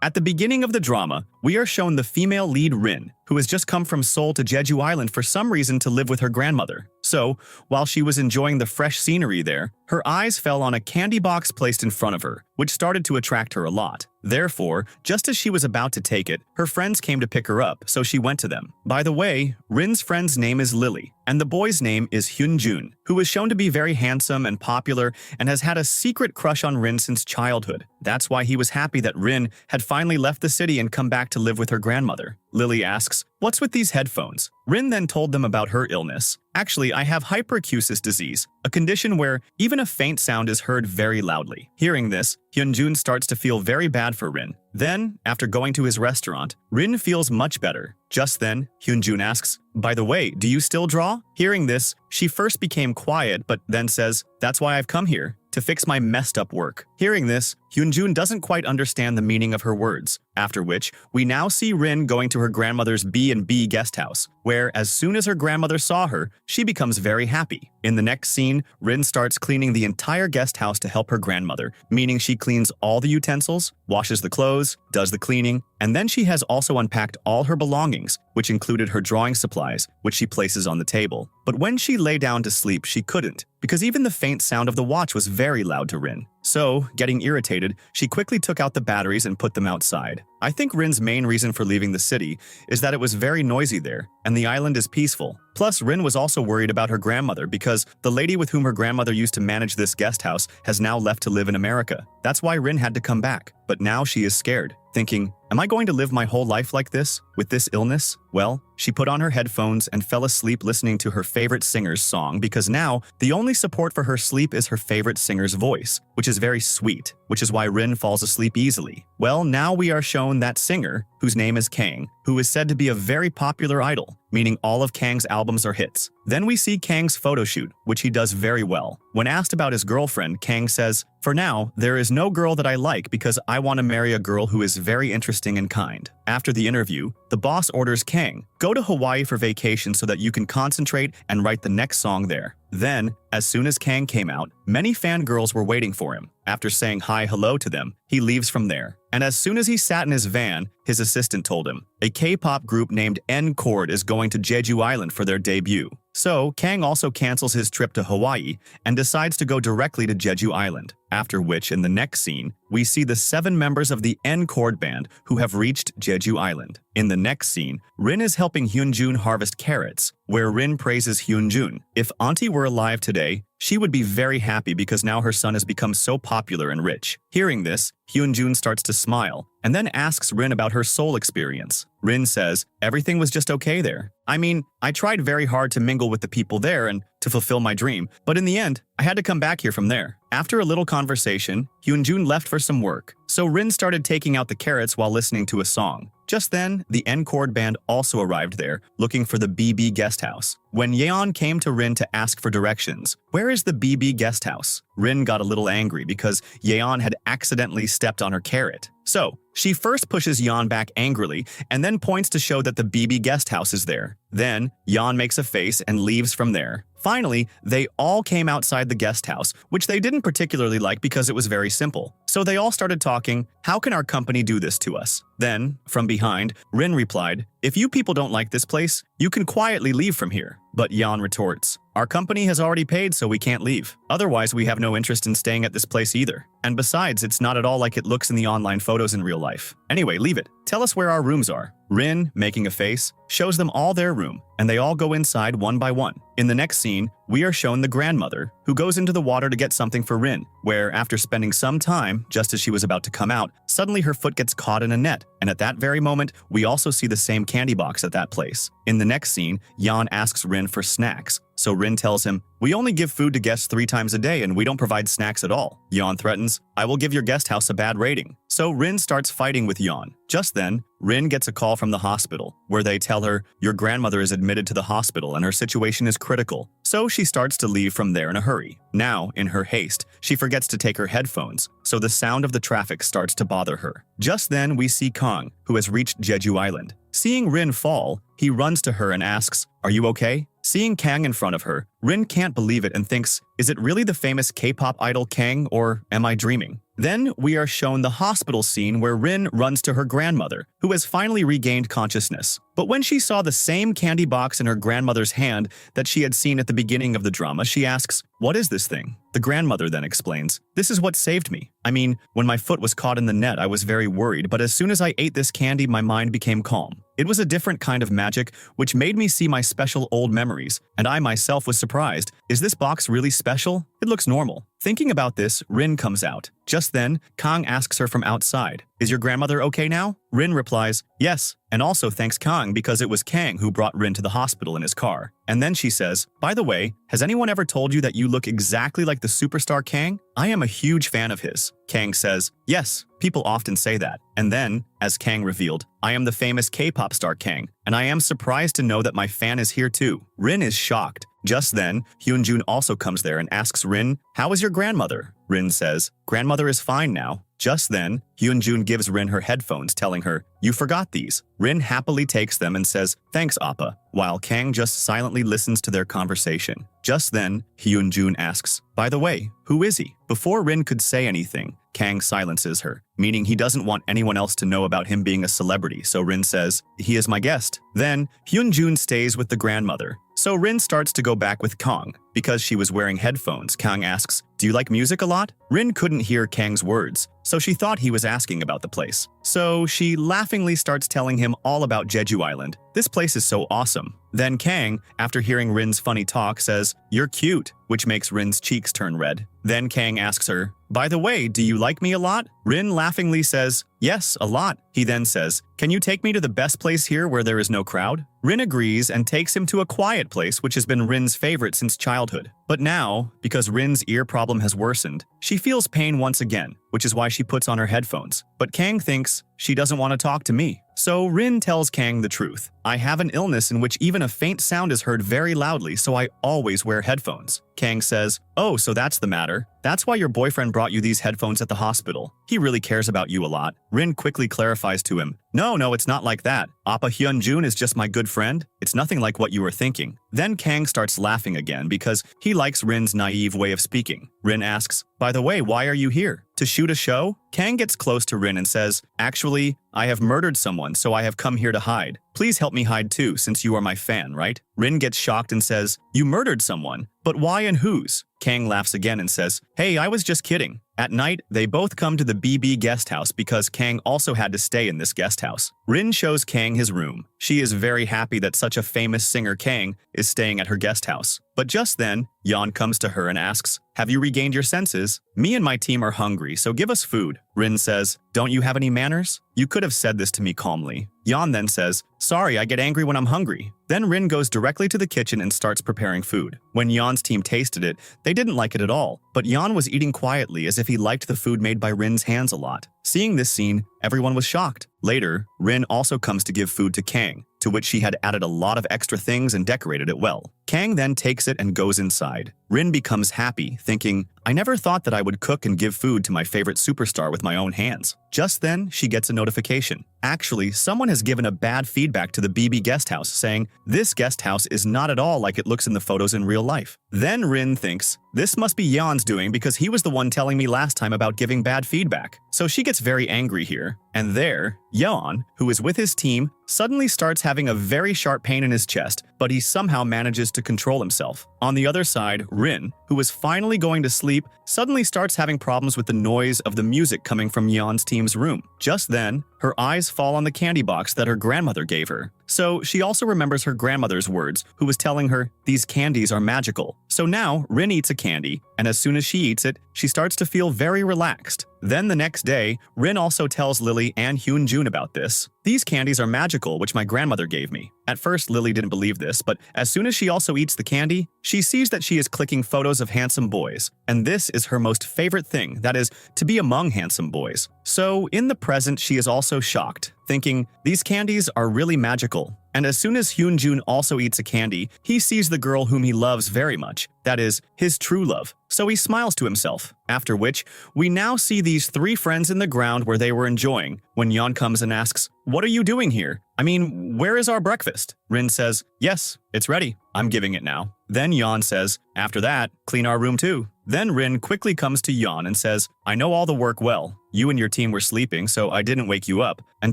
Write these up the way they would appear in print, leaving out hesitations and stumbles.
At the beginning of the drama, we are shown the female lead Rin, who has just come from Seoul to Jeju Island for some reason to live with her grandmother. So, while she was enjoying the fresh scenery there, her eyes fell on a candy box placed in front of her, which started to attract her a lot. Therefore, just as she was about to take it, her friends came to pick her up, so she went to them. By the way, Rin's friend's name is Lily, and the boy's name is Hyunjun, who is shown to be very handsome and popular and has had a secret crush on Rin since childhood. That's why he was happy that Rin had finally left the city and come back to live with her grandmother. Lily asks, "What's with these headphones?" Rin then told them about her illness. "Actually, I have hyperacusis disease, a condition where even a faint sound is heard very loudly." Hearing this, Hyunjun starts to feel very bad for Rin. Then, after going to his restaurant, Rin feels much better. Just then, Hyunjun asks, "By the way, do you still draw?" Hearing this, she first became quiet but then says, "That's why I've come here, to fix my messed up work." Hearing this, Hyunjun doesn't quite understand the meaning of her words, after which we now see Rin going to her grandmother's B&B guest house, where as soon as her grandmother saw her, she becomes very happy. In the next scene, Rin starts cleaning the entire guest house to help her grandmother, meaning she cleans all the utensils, washes the clothes, does the cleaning, and then she has also unpacked all her belongings, which included her drawing supplies, which she places on the table. But when she lay down to sleep, she couldn't, because even the faint sound of the watch was very loud to Rin. So, getting irritated, she quickly took out the batteries and put them outside. I think Rin's main reason for leaving the city is that it was very noisy there, and the island is peaceful. Plus, Rin was also worried about her grandmother because the lady with whom her grandmother used to manage this guest house has now left to live in America. That's why Rin had to come back. But now she is scared, thinking, "Am I going to live my whole life like this, with this illness?" Well, she put on her headphones and fell asleep listening to her favorite singer's song because now the only support for her sleep is her favorite singer's voice, which is very sweet, which is why Rin falls asleep easily. Well, now we are shown that singer, whose name is Kang, who is said to be a very popular idol, meaning all of Kang's albums are hits. Then we see Kang's photo shoot, which he does very well. When asked about his girlfriend, Kang says, "For now, there is no girl that I like because I want to marry a girl who is very interesting and kind." After the interview, the boss orders Kang, "Go to Hawaii for vacation so that you can concentrate and write the next song there." Then, as soon as Kang came out, many fangirls were waiting for him. After saying hello to them, he leaves from there. And as soon as he sat in his van, his assistant told him, a K-pop group named N-Chord is going to Jeju Island for their debut. So, Kang also cancels his trip to Hawaii and decides to go directly to Jeju Island. After which, in the next scene, we see the 7 members of the N-Chord band who have reached Jeju Island. In the next scene, Rin is helping Hyunjun harvest carrots, where Rin praises Hyunjun. If Auntie were alive today, she would be very happy because now her son has become so popular and rich. Hearing this, Hyunjun starts to smile and then asks Rin about her Seoul experience. Rin says, "Everything was just okay there. I mean, I tried very hard to mingle with the people there and to fulfill my dream, but in the end, I had to come back here from there." After a little conversation, Hyunjun left for some work, so Rin started taking out the carrots while listening to a song. Just then, the N-Chord band also arrived there, looking for the BB guest house. When Yeon came to Rin to ask for directions, "Where is the BB guest house?" Rin got a little angry because Yeon had accidentally stepped on her carrot. So, she first pushes Yeon back angrily and then points to show that the BB guest house is there. Then, Yeon makes a face and leaves from there. Finally, they all came outside the guest house, which they didn't particularly like because it was very simple. So they all started talking, "How can our company do this to us?" Then, from behind, Rin replied, "If you people don't like this place, you can quietly leave from here." But Yeon retorts, "Our company has already paid, so we can't leave. Otherwise, we have no interest in staying at this place either. And besides, it's not at all like it looks in the online photos in real life. Anyway, leave it. Tell us where our rooms are." Rin, making a face, shows them all their room, and they all go inside one by one. In the next scene, we are shown the grandmother, who goes into the water to get something for Rin, where after spending some time, just as she was about to come out, suddenly her foot gets caught in a net, and at that very moment, we also see the same candy box at that place. In the next scene, Yeon asks Rin for snacks, so Rin tells him, "We only give food to guests 3 times a day and we don't provide snacks at all." Yeon threatens, "I will give your guest house a bad rating." So Rin starts fighting with Yeon. Just then, Rin gets a call from the hospital, where they tell her, "Your grandmother is admitted to the hospital and her situation is critical." So she starts to leave from there in a hurry. Now, in her haste, she forgets to take her headphones, so the sound of the traffic starts to bother her. Just then, we see Kang, who has reached Jeju Island. Seeing Rin fall, he runs to her and asks, "Are you okay?" Seeing Kang in front of her, Rin can't believe it and thinks, is it really the famous K-pop idol Kang, or am I dreaming? Then we are shown the hospital scene where Rin runs to her grandmother, who has finally regained consciousness. But when she saw the same candy box in her grandmother's hand that she had seen at the beginning of the drama, she asks, "What is this thing?" The grandmother then explains, "This is what saved me. I mean, when my foot was caught in the net, I was very worried, but as soon as I ate this candy, my mind became calm. It was a different kind of magic, which made me see my special old memories, and I myself was surprised. Is this box really special? It looks normal." Thinking about this, Rin comes out. Just then, Kang asks her from outside, "Is your grandmother okay now?" Rin replies, "Yes," and also thanks Kang because it was Kang who brought Rin to the hospital in his car. And then she says, "By the way, has anyone ever told you that you look exactly like the superstar Kang? I am a huge fan of his." Kang says, "Yes, people often say that." And then, as Kang revealed, "I am the famous K-pop star Kang, and I am surprised to know that my fan is here too." Rin is shocked. Just then, Hyunjun also comes there and asks Rin, "How is your grandmother?" Rin says, "Grandmother is fine now." Just then, Hyunjun gives Rin her headphones, telling her, "You forgot these." Rin happily takes them and says, "Thanks, Appa," while Kang just silently listens to their conversation. Just then, Hyunjun asks, "By the way, who is he?" Before Rin could say anything, Kang silences her, meaning he doesn't want anyone else to know about him being a celebrity, so Rin says, "He is my guest." Then, Hyunjun stays with the grandmother. So Rin starts to go back with Kang. Because she was wearing headphones, Kang asks, "Do you like music a lot?" Rin couldn't hear Kang's words, so she thought he was asking about the place. So she laughingly starts telling him all about Jeju Island. This place is so awesome. Then Kang, after hearing Rin's funny talk, says, "You're cute," which makes Rin's cheeks turn red. Then Kang asks her, "By the way, do you like me a lot?" Rin laughingly says, "Yes, a lot." He then says, "Can you take me to the best place here where there is no crowd?" Rin agrees and takes him to a quiet place which has been Rin's favorite since childhood. But now, because Rin's ear problem has worsened, she feels pain once again, which is why she puts on her headphones. But Kang thinks, "She doesn't want to talk to me." So Rin tells Kang the truth. "I have an illness in which even a faint sound is heard very loudly, so I always wear headphones." Kang says, "Oh, so that's the matter. That's why your boyfriend brought you these headphones at the hospital. He really cares about you a lot." Rin quickly clarifies to him, No, it's not like that. Appa Hyunjun is just my good friend. It's nothing like what you were thinking." Then Kang starts laughing again because he likes Rin's naive way of speaking. Rin asks, "By the way, why are you here? To shoot a show?" Kang gets close to Rin and says, "Actually, I have murdered someone, so I have come here to hide. Please help me hide too, since you are my fan, right?" Rin gets shocked and says, "You murdered someone? But why and whose?" Kang laughs again and says, "Hey, I was just kidding." At night, they both come to the BB guest house because Kang also had to stay in this guest house. Rin shows Kang his room. She is very happy that such a famous singer Kang is staying at her guest house. But just then, Yeon comes to her and asks, "Have you regained your senses? Me and my team are hungry, so give us food." Rin says, "Don't you have any manners? You could have said this to me calmly." Yeon then says, "Sorry, I get angry when I'm hungry." Then Rin goes directly to the kitchen and starts preparing food. When Yeon's team tasted it, they didn't like it at all, but Yeon was eating quietly as if he liked the food made by Rin's hands a lot. Seeing this scene, everyone was shocked. Later, Rin also comes to give food to Kang, to which she had added a lot of extra things and decorated it well. Kang then takes it and goes inside. Rin becomes happy, thinking, "I never thought that I would cook and give food to my favorite superstar with my own hands." Just then, she gets a notification. Actually, someone has given a bad feedback to the BB guest house, saying, "This guest house is not at all like it looks in the photos in real life." Then Rin thinks, "This must be Yeon's doing because he was the one telling me last time about giving bad feedback." So she gets very angry here. And there, Yeon, who is with his team, suddenly starts having a very sharp pain in his chest, but he somehow manages to control himself. On the other side, Rin, who was finally going to sleep, suddenly starts having problems with the noise of the music coming from Yeon's team's room. Just then, her eyes fall on the candy box that her grandmother gave her. So she also remembers her grandmother's words, who was telling her, "These candies are magical." So now, Rin eats a candy, and as soon as she eats it, she starts to feel very relaxed. Then the next day, Rin also tells Lily and Hyunjun about this. "These candies are magical, which my grandmother gave me." At first, Lily didn't believe this, but as soon as she also eats the candy, she sees that she is clicking photos of handsome boys. And this is her most favorite thing, that is, to be among handsome boys. So, in the present, she is also shocked, thinking, "These candies are really magical." And as soon as Hyunjun also eats a candy, he sees the girl whom he loves very much, that is, his true love. So he smiles to himself, after which we now see these three friends in the ground where they were enjoying, when Yeon comes and asks, "What are you doing here? I mean, where is our breakfast?" Rin says, "Yes, it's ready. I'm giving it now." Then Yeon says, "After that, clean our room too." Then Rin quickly comes to Yeon and says, "I know all the work well. You and your team were sleeping, so I didn't wake you up, and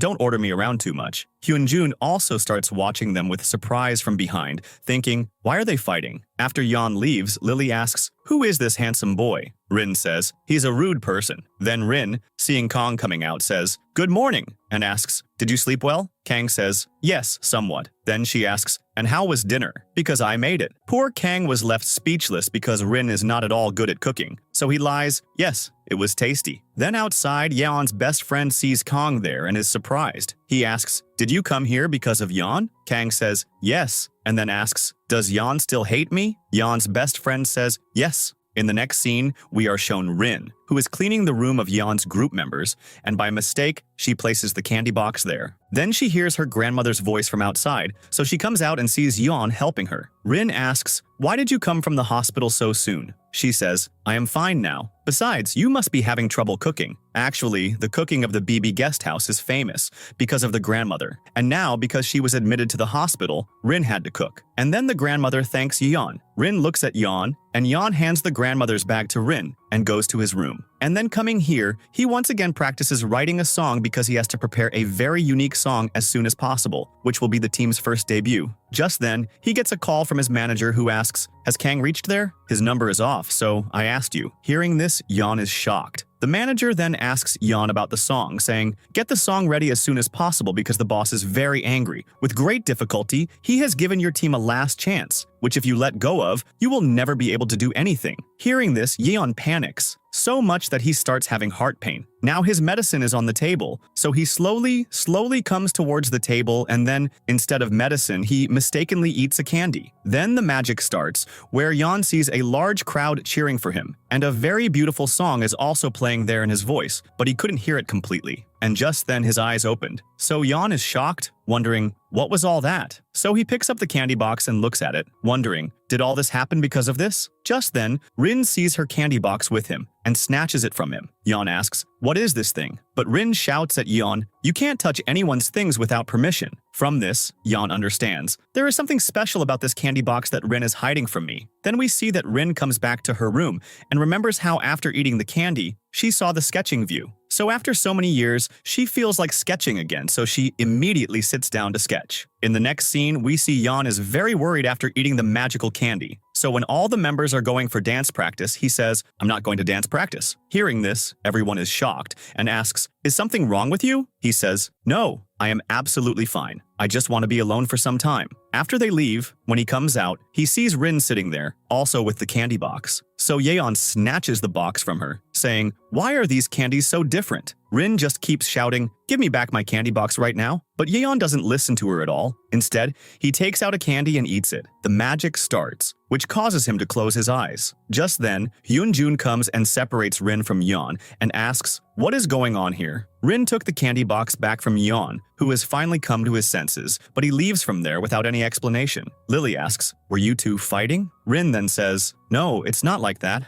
don't order me around too much." Hyunjun also starts watching them with surprise from behind, thinking, why are they fighting? After Yeon leaves, Lily asks, "Who is this handsome boy?" Rin says, "He's a rude person." Then Rin, seeing Kang coming out, says, "Good morning," and asks, "Did you sleep well?" Kang says, "Yes, somewhat." Then she asks, "And how was dinner?" "Because I made it." Poor Kang was left speechless because Rin is not at all good at cooking. So he lies, "Yes, it was tasty." Then outside, Yeon's best friend sees Kang there and is surprised. He asks, "Did you come here because of Yeon?" Kang says, "Yes," and then asks, "Does Yeon still hate me?" Yeon's best friend says, "Yes." In the next scene, we are shown Rin, who is cleaning the room of Yeon's group members, and by mistake, she places the candy box there. Then she hears her grandmother's voice from outside, so she comes out and sees Yeon helping her. Rin asks, "Why did you come from the hospital so soon?" She says, "I am fine now. Besides, you must be having trouble cooking." Actually, the cooking of the BB guest house is famous because of the grandmother. And now, because she was admitted to the hospital, Rin had to cook. And then the grandmother thanks Yeon. Rin looks at Yeon, and Yeon hands the grandmother's bag to Rin and goes to his room. And then coming here, he once again practices writing a song because he has to prepare a very unique song as soon as possible, which will be the team's first debut. Just then, he gets a call from his manager who asks, "Has Kang reached there? His number is off, so I asked you." Hearing this, Yeon is shocked. The manager then asks Yeon about the song, saying, "Get the song ready as soon as possible because the boss is very angry. With great difficulty, he has given your team a last chance, which if you let go of, you will never be able to do anything." Hearing this, Yeon panics, so much that he starts having heart pain. Now his medicine is on the table, so he slowly comes towards the table and then, instead of medicine, he mistakenly eats a candy. Then the magic starts, where Yeon sees a large crowd cheering for him, and a very beautiful song is also playing there in his voice, but he couldn't hear it completely. And just then his eyes opened. So Yeon is shocked, wondering, what was all that? So he picks up the candy box and looks at it, wondering, did all this happen because of this? Just then, Rin sees her candy box with him and snatches it from him. Yeon asks, "What is this thing?" But Rin shouts at Yeon, "You can't touch anyone's things without permission." From this, Yeon understands. There is something special about this candy box that Rin is hiding from me. Then we see that Rin comes back to her room and remembers how after eating the candy, she saw the sketching view. So after so many years, she feels like sketching again, so she immediately sits down to sketch. In the next scene, we see Yeon is very worried after eating the magical candy. So when all the members are going for dance practice, he says, "I'm not going to dance practice." Hearing this, everyone is shocked and asks, "Is something wrong with you?" He says, "No, I am absolutely fine. I just want to be alone for some time." After they leave, when he comes out, he sees Rin sitting there, also with the candy box. So Yeon snatches the box from her, saying, "Why are these candies so different?" Rin just keeps shouting, "Give me back my candy box right now." But Yeon doesn't listen to her at all. Instead, he takes out a candy and eats it. The magic starts, which causes him to close his eyes. Just then, Hyunjun comes and separates Rin from Yeon and asks, "What is going on here?" Rin took the candy box back from Yeon, who has finally come to his senses, but he leaves from there without any explanation. Lily asks, "Were you two fighting?" Rin then says, "No, it's not like that.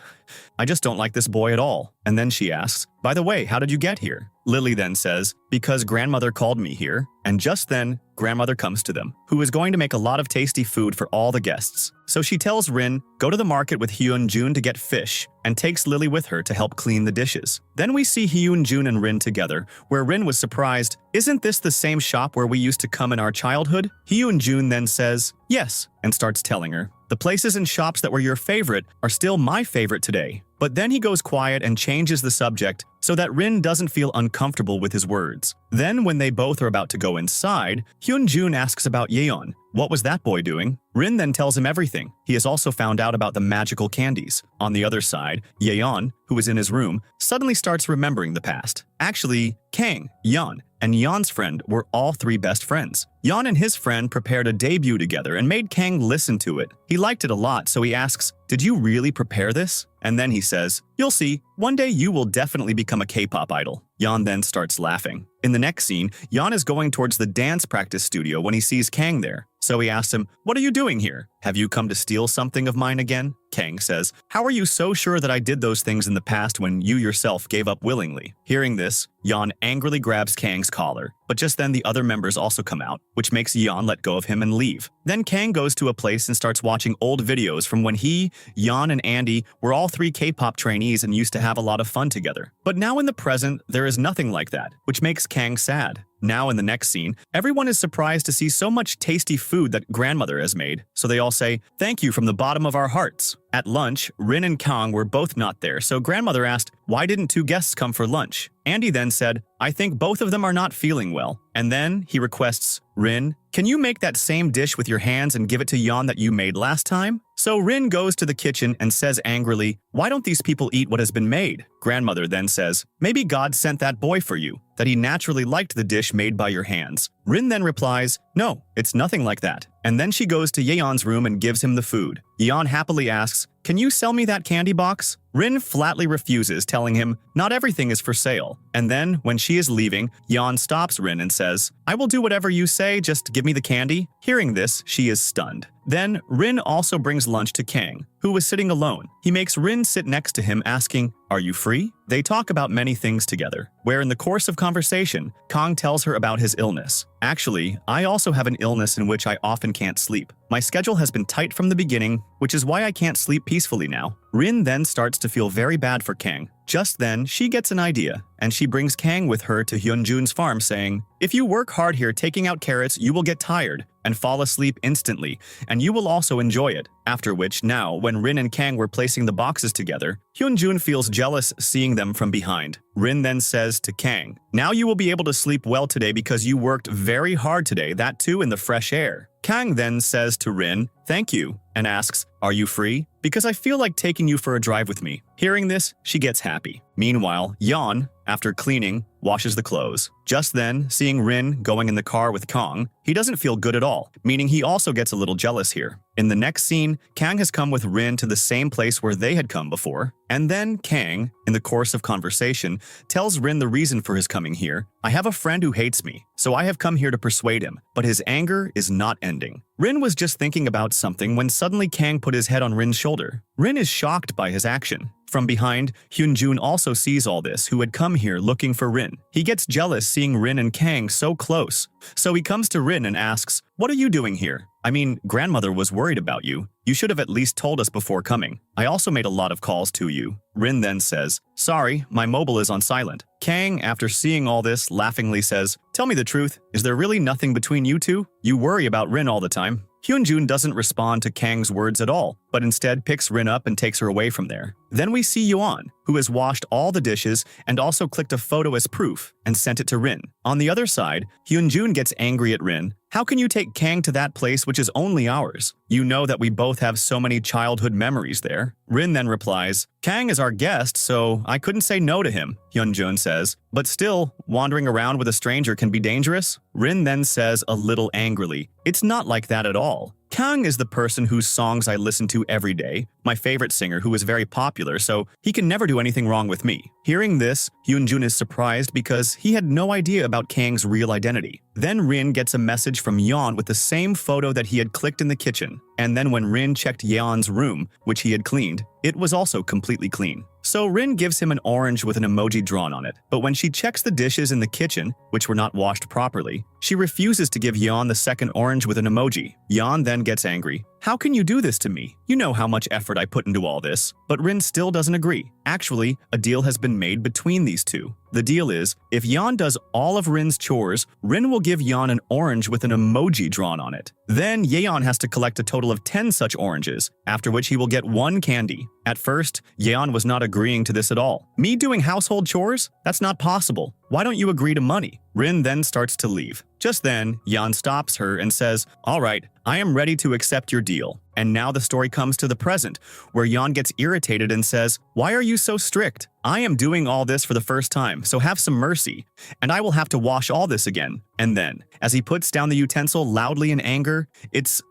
I just don't like this boy at all." And then she asks, "By the way, how did you get here?" Lily then says, "Because grandmother called me here." And just then, grandmother comes to them, who is going to make a lot of tasty food for all the guests. So she tells Rin, go to the market with Hyunjun to get fish, and takes Lily with her to help clean the dishes. Then we see Hyunjun and Rin together, where Rin was surprised, "Isn't this the same shop where we used to come in our childhood?" Hyunjun then says, "Yes," and starts telling her, "The places and shops that were your favorite are still my favorite today." But then he goes quiet and changes the subject so that Rin doesn't feel uncomfortable with his words. Then when they both are about to go inside, Hyunjun asks about Yeon. What was that boy doing? Rin then tells him everything. He has also found out about the magical candies. On the other side, Yeon, who is in his room, suddenly starts remembering the past. Actually, Kang, Yeon, and Yeon's friend were all three best friends. Yeon and his friend prepared a debut together and made Kang listen to it. He liked it a lot, so he asks, "Did you really prepare this?" And then he says, "You'll see, one day you will definitely become a K-pop idol." Yeon then starts laughing. In the next scene, Yan is going towards the dance practice studio when he sees Kang there. So he asks him, "What are you doing here? Have you come to steal something of mine again?" Kang says, "How are you so sure that I did those things in the past when you yourself gave up willingly?" Hearing this, Yan angrily grabs Kang's collar, but just then the other members also come out, which makes Yan let go of him and leave. Then Kang goes to a place and starts watching old videos from when he, Yan, and Andy were all 3 K-pop trainees and used to have a lot of fun together. But now in the present, there is nothing like that, which makes Kang sad. Now in the next scene, everyone is surprised to see so much tasty food that grandmother has made, so they all say, "Thank you from the bottom of our hearts." At lunch, Rin and Kang were both not there, so grandmother asked, "Why didn't 2 guests come for lunch?" Andy then said, "I think both of them are not feeling well." And then he requests, "Rin, can you make that same dish with your hands and give it to Yan that you made last time?" So Rin goes to the kitchen and says angrily, "Why don't these people eat what has been made?" Grandmother then says, "Maybe God sent that boy for you, that he naturally liked the dish made by your hands." Rin then replies, "No, it's nothing like that." And then she goes to Yeon's room and gives him the food. Yeon happily asks, "Can you sell me that candy box?" Rin flatly refuses, telling him, "Not everything is for sale." And then, when she is leaving, Yeon stops Rin and says, "I will do whatever you say, just give me the candy." Hearing this, she is stunned. Then, Rin also brings lunch to Kang, who was sitting alone. He makes Rin sit next to him, asking, "Are you free?" They talk about many things together, where in the course of conversation, Kang tells her about his illness. "Actually, I also have an illness in which I often can't sleep. My schedule has been tight from the beginning, which is why I can't sleep peacefully now." Rin then starts to feel very bad for Kang. Just then, she gets an idea, and she brings Kang with her to Hyunjun's farm, saying, "If you work hard here taking out carrots, you will get tired and fall asleep instantly, and you will also enjoy it." After which, now, when Rin and Kang were placing the boxes together, Hyunjun feels jealous seeing them from behind. Rin then says to Kang, "Now you will be able to sleep well today because you worked very hard today, that too in the fresh air." Kang then says to Rin, "Thank you," and asks, "Are you free? Because I feel like taking you for a drive with me." Hearing this, she gets happy. Meanwhile, Yeon, after cleaning, washes the clothes. Just then, seeing Rin going in the car with Kang, he doesn't feel good at all, meaning he also gets a little jealous here. In the next scene, Kang has come with Rin to the same place where they had come before, and then Kang, in the course of conversation, tells Rin the reason for his coming here. "I have a friend who hates me, so I have come here to persuade him," but his anger is not ending. Rin was just thinking about something when suddenly Kang put his head on Rin's shoulder. Rin is shocked by his action. From behind, Hyunjun also sees all this, who had come here looking for Rin. He gets jealous seeing Rin and Kang so close, so he comes to Rin and asks, "What are you doing here? I mean, grandmother was worried about you. You should have at least told us before coming. I also made a lot of calls to you." Rin then says, "Sorry, my mobile is on silent." Kang, after seeing all this, laughingly says, "Tell me the truth, is there really nothing between you two? You worry about Rin all the time." Hyunjun doesn't respond to Kang's words at all, but instead picks Rin up and takes her away from there. Then we see Yuan, who has washed all the dishes and also clicked a photo as proof and sent it to Rin. On the other side, Hyunjun gets angry at Rin. "How can you take Kang to that place which is only ours? You know that we both have so many childhood memories there." Rin then replies, "Kang is our guest, so I couldn't say no to him," Hyunjun says. "But still, wandering around with a stranger can be dangerous." Rin then says a little angrily, "It's not like that at all. Kang is the person whose songs I listen to every day, my favorite singer who is very popular, so he can never do anything wrong with me." Hearing this, Hyunjun is surprised because he had no idea about Kang's real identity. Then Rin gets a message from Yeon with the same photo that he had clicked in the kitchen. And then when Rin checked Yeon's room, which he had cleaned, it was also completely clean. So Rin gives him an orange with an emoji drawn on it. But when she checks the dishes in the kitchen, which were not washed properly, she refuses to give Yeon the second orange with an emoji. Yeon then gets angry. "How can you do this to me? You know how much effort I put into all this." But Rin still doesn't agree. Actually, a deal has been made between these two. The deal is, if Yeon does all of Rin's chores, Rin will give Yeon an orange with an emoji drawn on it. Then Yeon has to collect a total of 10 such oranges, after which he will get 1 candy. At first, Yeon was not agreeing to this at all. "Me doing household chores? That's not possible. Why don't you agree to money?" Rin then starts to leave. Just then, Yeon stops her and says, "All right, I am ready to accept your deal." And now the story comes to the present, where Yeon gets irritated and says, "Why are you so strict? I am doing all this for the first time, so have some mercy, and I will have to wash all this again. And then, as he puts down the utensil loudly in anger,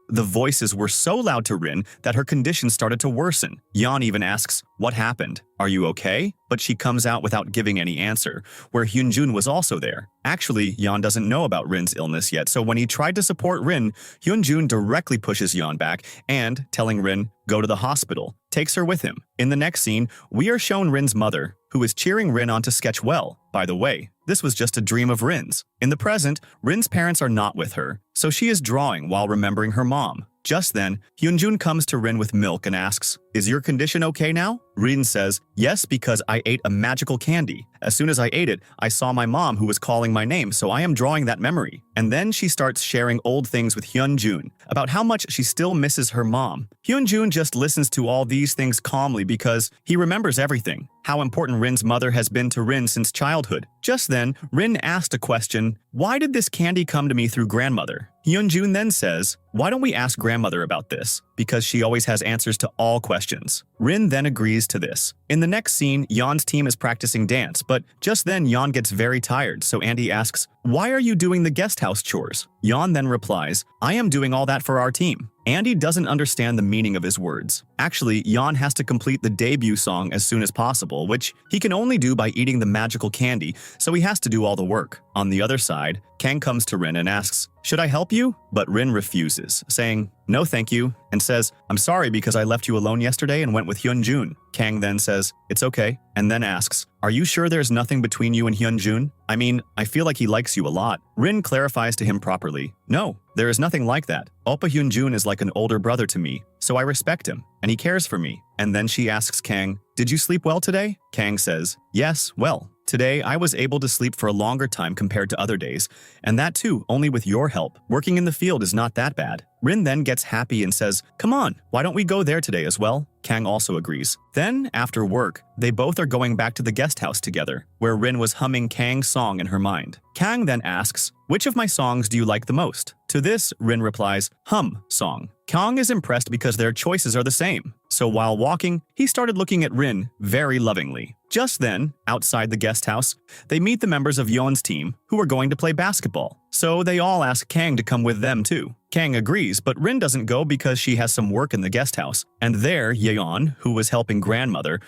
the voices were so loud to Rin that her condition started to worsen. Yeon even asks, "What happened? Are you okay?" But she comes out without giving any answer, where Hyunjun was also there. Actually, Yeon doesn't know about Rin's illness yet, so when he tried to support Rin, Hyunjun directly pushes Yeon back and, telling Rin, "Go to the hospital," takes her with him. In the next scene, we are shown Rin's mother, who is cheering Rin on to sketch well. By the way, this was just a dream of Rin's. In the present, Rin's parents are not with her, so she is drawing while remembering her mom. Just then, Hyunjun comes to Rin with milk and asks, "Is your condition okay now?" Rin says, "Yes, because I ate a magical candy. As soon as I ate it, I saw my mom who was calling my name, so I am drawing that memory." And then she starts sharing old things with Hyunjun about how much she still misses her mom. Hyunjun just listens to all these things calmly because he remembers everything, how important Rin's mother has been to Rin since childhood. Just then, Rin asked a question, "Why did this candy come to me through grandmother?" Hyunjun then says, "Why don't we ask grandmother about this? Because she always has answers to all questions." Rin then agrees to this. In the next scene, Yeon's team is practicing dance, but just then Yeon gets very tired, so Andy asks, "Why are you doing the guest house chores?" Yeon then replies, "I am doing all that for our team." Andy doesn't understand the meaning of his words. Actually, Yeon has to complete the debut song as soon as possible, which he can only do by eating the magical candy, so he has to do all the work. On the other side, Kang comes to Rin and asks, "Should I help you?" But Rin refuses, saying, "No thank you," and says, "I'm sorry because I left you alone yesterday and went with Hyunjun." Kang then says, "It's okay," and then asks, "Are you sure there's nothing between you and Hyunjun? I mean, I feel like he likes you a lot." Rin clarifies to him properly, "No, there is nothing like that. Oppa Hyunjun is like an older brother to me, so I respect him, and he cares for me." And then she asks Kang, "Did you sleep well today?" Kang says, "Yes, well. Today, I was able to sleep for a longer time compared to other days, and that too, only with your help. Working in the field is not that bad." Rin then gets happy and says, "Come on, why don't we go there today as well?" Kang also agrees. Then, after work, they both are going back to the guest house together, where Rin was humming Kang's song in her mind. Kang then asks, "Which of my songs do you like the most?" To this, Rin replies, "Hum song." Kang is impressed because their choices are the same. So while walking, he started looking at Rin very lovingly. Just then, outside the guest house, they meet the members of Yeon's team, who are going to play basketball. So they all ask Kang to come with them too. Kang agrees, but Rin doesn't go because she has some work in the guest house. And there, Yeon, who was helping grandmother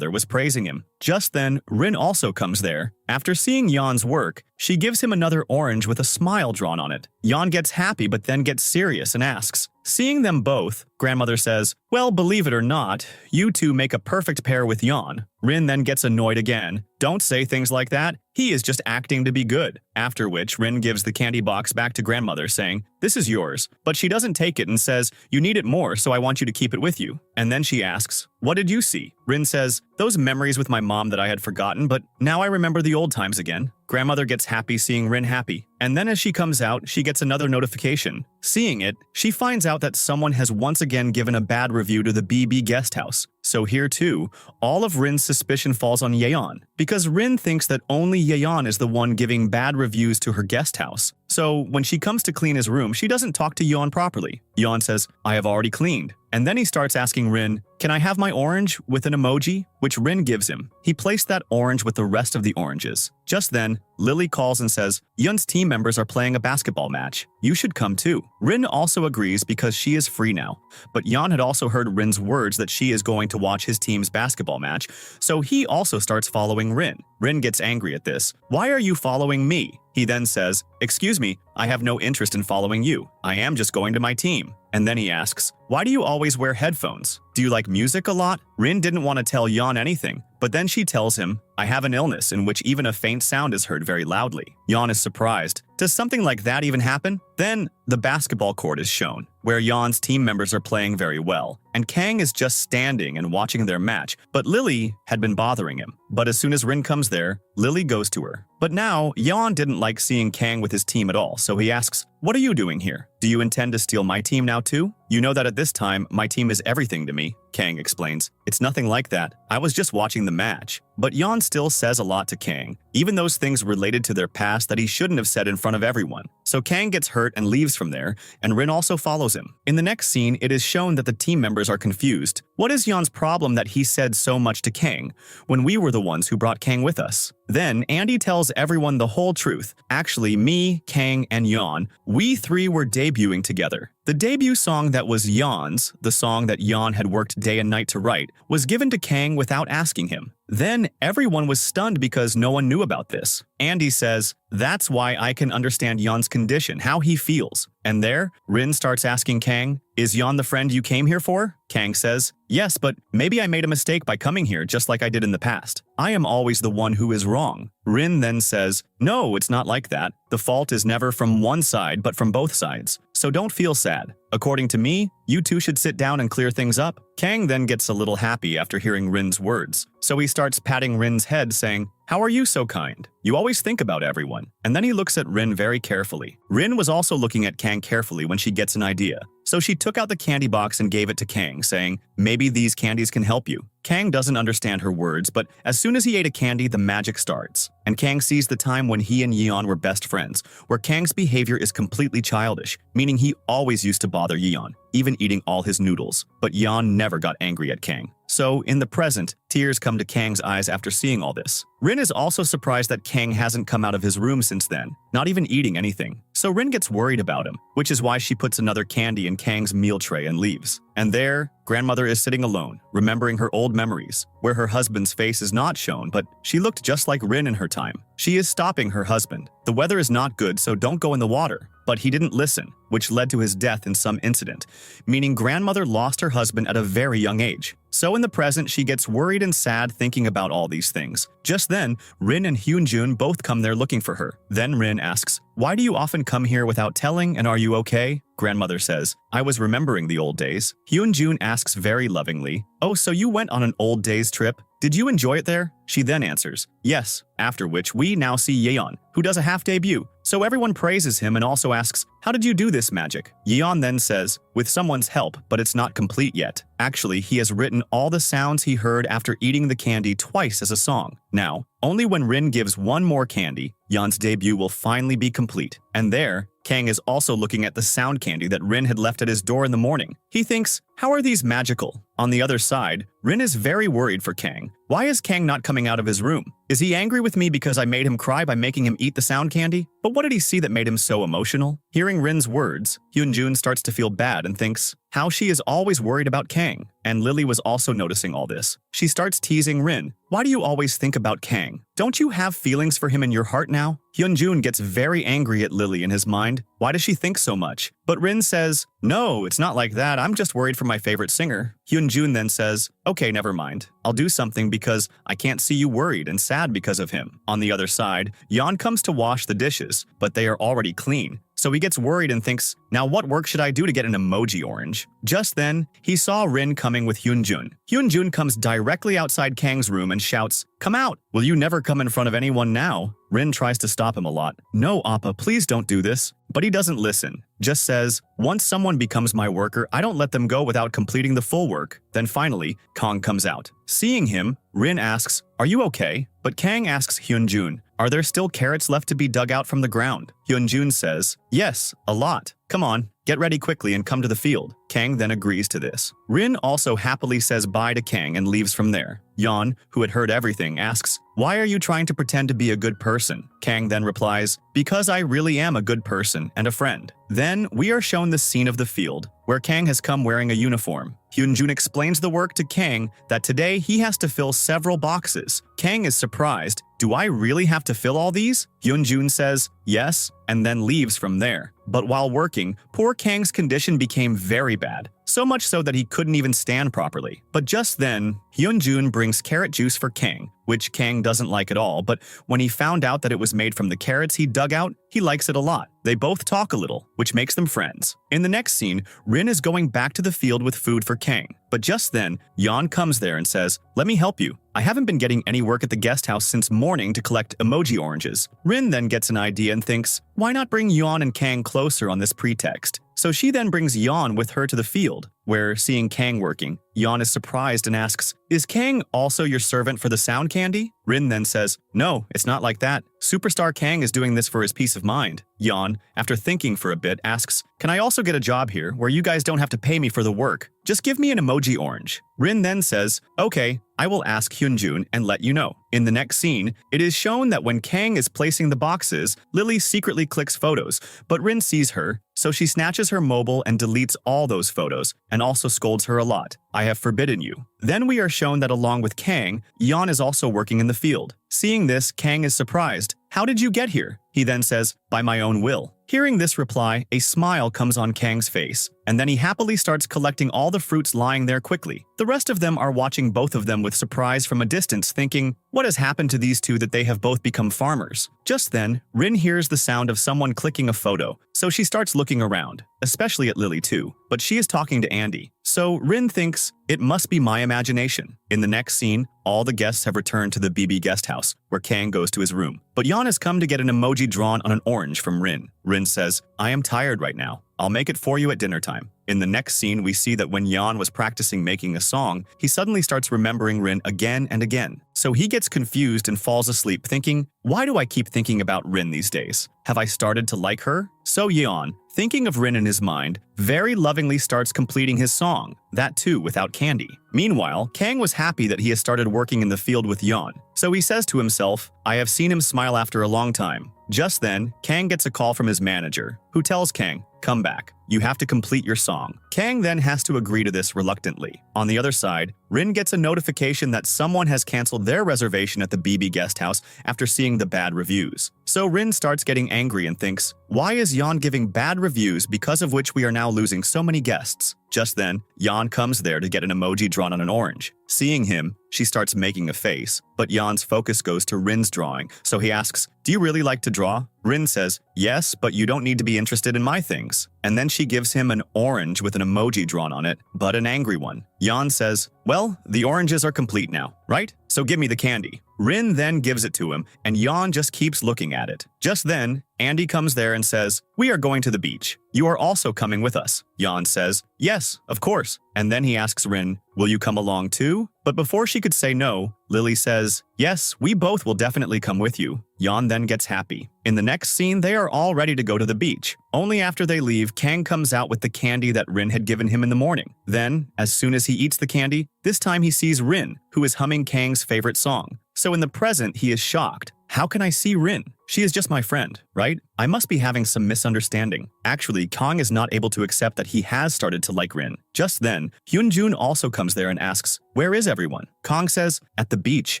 was praising him. Just then, Rin also comes there. After seeing Yeon's work, she gives him another orange with a smile drawn on it. Yeon gets happy but then gets serious and asks. Seeing them both, grandmother says, "Well, believe it or not, you two make a perfect pair with Yeon." Rin then gets annoyed again. "Don't say things like that. He is just acting to be good." After which, Rin gives the candy box back to grandmother saying, "This is yours." But she doesn't take it and says, "You need it more, so I want you to keep it with you." And then she asks, "What did you see?" Rin says, "Those memories with my mom that I had forgotten, but now I remember the old times again." Grandmother gets happy seeing Rin happy. And then as she comes out, she gets another notification. Seeing it, she finds out that someone has once again given a bad review to the BB guest house. So here too, all of Rin's suspicion falls on Yeon, because Rin thinks that only Yeon is the one giving bad reviews to her guest house. So when she comes to clean his room, she doesn't talk to Yeon properly. Yeon says, "I have already cleaned." And then he starts asking Rin, "Can I have my orange?" with an emoji, which Rin gives him. He placed that orange with the rest of the oranges. Just then, Lily calls and says, "Yeon's team members are playing a basketball match. You should come too." Rin also agrees because she is free now. But Yeon had also heard Rin's words that she is going to watch his team's basketball match, so he also starts following Rin. Rin gets angry at this. "Why are you following me?" He then says, "Excuse me, I have no interest in following you. I am just going to my team." And then he asks, "Why do you always wear headphones? Do you like music a lot?" Rin didn't want to tell Yeon anything, but then she tells him, "I have an illness in which even a faint sound is heard very loudly." Yeon is surprised. Does something like that even happen? Then, the basketball court is shown, where Yeon's team members are playing very well, and Kang is just standing and watching their match, but Lily had been bothering him. But as soon as Rin comes there, Lily goes to her. But now, Yeon didn't like seeing Kang with his team at all, so he asks, "What are you doing here? Do you intend to steal my team now too? You know that at this time, my team is everything to me," Kang explains. "It's nothing like that. I was just watching the match." But Yeon still says a lot to Kang, even those things related to their past that he shouldn't have said in front of everyone. So Kang gets hurt and leaves from there, and Rin also follows him. In the next scene, it is shown that the team members are confused. What is Yeon's problem that he said so much to Kang, when we were the ones who brought Kang with us? Then, Andy tells everyone the whole truth. Actually, me, Kang, and Yeon, we three were debuting together. The debut song that was Yeon's, the song that Yeon had worked day and night to write, was given to Kang without asking him. Then everyone was stunned because no one knew about this. Andy says, "That's why I can understand Yeon's condition, how he feels." And there, Rin starts asking Kang, "Is Yeon the friend you came here for?" Kang says, "Yes, but maybe I made a mistake by coming here just like I did in the past. I am always the one who is wrong." Rin then says, "No, it's not like that. The fault is never from one side but from both sides. So don't feel sad. According to me, you two should sit down and clear things up." Kang then gets a little happy after hearing Rin's words. So he starts patting Rin's head saying, "How are you so kind? You always think about everyone." And then he looks at Rin very carefully. Rin was also looking at Kang carefully when she gets an idea. So she took out the candy box and gave it to Kang, saying, "Maybe these candies can help you." Kang doesn't understand her words, but as soon as he ate a candy, the magic starts. And Kang sees the time when he and Yeon were best friends, where Kang's behavior is completely childish, meaning he always used to bother Yeon, even eating all his noodles. But Yeon never got angry at Kang. So, in the present, tears come to Kang's eyes after seeing all this. Rin is also surprised that Kang hasn't come out of his room since then, not even eating anything. So Rin gets worried about him, which is why she puts another candy in Kang's meal tray and leaves. And there, grandmother is sitting alone, remembering her old memories, where her husband's face is not shown, but she looked just like Rin in her time. She is stopping her husband. The weather is not good, so don't go in the water. But he didn't listen, which led to his death in some incident, meaning grandmother lost her husband at a very young age. So in the present, she gets worried and sad thinking about all these things. Just then, Rin and Hyunjun both come there looking for her. Then Rin asks, "Why do you often come here without telling, and are you okay?" Grandmother says, "I was remembering the old days." Hyunjun asks very lovingly, "Oh, so you went on an old days trip? Did you enjoy it there?" She then answers, "Yes," after which we now see Yeon, who does a half debut. So everyone praises him and also asks, "How did you do this magic?" Yeon then says, "With someone's help, but it's not complete yet. Actually, he has written all the sounds he heard after eating the candy twice as a song. Now, only when Rin gives one more candy, Yeon's debut will finally be complete." And there, Kang is also looking at the sound candy that Rin had left at his door in the morning. He thinks, how are these magical? On the other side, Rin is very worried for Kang. Why is Kang not coming out of his room? Is he angry with me because I made him cry by making him eat the sound candy? But what did he see that made him so emotional? Hearing Rin's words, Hyunjun starts to feel bad and thinks how she is always worried about Kang. And Lily was also noticing all this. She starts teasing Rin. "Why do you always think about Kang? Don't you have feelings for him in your heart now?" Hyunjun gets very angry at Lily in his mind. Why does she think so much? But Rin says, "No, it's not like that. I'm just worried for my favorite singer." Hyunjun then says, "Okay, never mind. I'll do something because I can't see you worried and sad because of him." On the other side, Yeon comes to wash the dishes, but they are already clean. So he gets worried and thinks, now what work should I do to get an emoji orange? Just then, he saw Rin coming with Hyunjun. Hyunjun comes directly outside Kang's room and shouts, "Come out! Will you never come in front of anyone now?" Rin tries to stop him a lot. "No, Appa, please don't do this." But he doesn't listen, just says, "Once someone becomes my worker, I don't let them go without completing the full work." Then finally, Kang comes out. Seeing him, Rin asks, "Are you okay?" But Kang asks Hyunjun, "Are there still carrots left to be dug out from the ground?" Hyunjun says, "Yes, a lot. Come on, get ready quickly and come to the field." Kang then agrees to this. Rin also happily says bye to Kang and leaves from there. Yeon, who had heard everything, asks, "Why are you trying to pretend to be a good person?" Kang then replies, "Because I really am a good person and a friend." Then we are shown the scene of the field, where Kang has come wearing a uniform. Hyunjun explains the work to Kang that today he has to fill several boxes. Kang is surprised. "Do I really have to fill all these?" Hyunjun says, "Yes," and then leaves from there. But while working, poor Kang's condition became very bad. So much so that he couldn't even stand properly. But just then, Hyunjun brings carrot juice for Kang, which Kang doesn't like at all, but when he found out that it was made from the carrots he dug out, he likes it a lot. They both talk a little, which makes them friends. In the next scene, Rin is going back to the field with food for Kang. But just then, Yeon comes there and says, "Let me help you. I haven't been getting any work at the guest house since morning to collect emoji oranges. Rin then gets an idea and thinks, why not bring Yeon and Kang closer on this pretext? So she then brings Yeon with her to the field, where, seeing Kang working, Yeon is surprised and asks, is Kang also your servant for the sound candy? Rin then says, no, it's not like that. Superstar Kang is doing this for his peace of mind. Yeon, after thinking for a bit, asks, can I also get a job here where you guys don't have to pay me for the work? Just give me an emoji orange. Rin then says, okay, I will ask Hyunjun and let you know. In the next scene, it is shown that when Kang is placing the boxes, Lily secretly clicks photos, but Rin sees her, so she snatches her mobile and deletes all those photos, and also scolds her a lot. I have forbidden you. Then we are shown that along with Kang, Yeon is also working in the field. Seeing this, Kang is surprised. How did you get here? He then says, by my own will. Hearing this reply, a smile comes on Kang's face, and then he happily starts collecting all the fruits lying there quickly. The rest of them are watching both of them with surprise from a distance, thinking, what has happened to these two that they have both become farmers? Just then, Rin hears the sound of someone clicking a photo, so she starts looking around, especially at Lily too, but she is talking to Andy. So Rin thinks, it must be my imagination. In the next scene, all the guests have returned to the BB guest house, where Kang goes to his room. But Yeon has come to get an emoji drawn on an orange from Rin. Rin says, I am tired right now. I'll make it for you at dinner time. In the next scene, we see that when Yeon was practicing making a song, he suddenly starts remembering Rin again and again. So he gets confused and falls asleep thinking, why do I keep thinking about Rin these days? Have I started to like her? So Yeon, thinking of Rin in his mind, very lovingly starts completing his song, that too without candy. Meanwhile, Kang was happy that he has started working in the field with Yeon. So he says to himself, I have seen him smile after a long time. Just then, Kang gets a call from his manager, who tells Kang, come back. You have to complete your song. Kang then has to agree to this reluctantly. On the other side, Rin gets a notification that someone has canceled their reservation at the BB guest house after seeing the bad reviews. So Rin starts getting angry and thinks, why is Yeon giving bad reviews because of which we are now losing so many guests? Just then, Yeon comes there to get an emoji drawn on an orange. Seeing him, she starts making a face, but Yeon's focus goes to Rin's drawing, so he asks, do you really like to draw? Rin says, yes, but you don't need to be interested in my things. And then she gives him an orange with an emoji drawn on it, but an angry one. Yeon says, well, the oranges are complete now, right? So give me the candy. Rin then gives it to him, and Yeon just keeps looking at it. Just then, Andy comes there and says, we are going to the beach. You are also coming with us. Yeon says, yes, of course. And then he asks Rin, will you come along too? But before she could say no, Lily says, yes, we both will definitely come with you. Yeon then gets happy. In the next scene, they are all ready to go to the beach. Only after they leave, Kang comes out with the candy that Rin had given him in the morning. Then, as soon as he eats the candy, this time he sees Rin, who is humming Kang's favorite song. So in the present, he is shocked. How can I see Rin? She is just my friend, right? I must be having some misunderstanding. Actually, Kang is not able to accept that he has started to like Rin. Just then, Hyunjun also comes there and asks, where is everyone? Kang says, at the beach,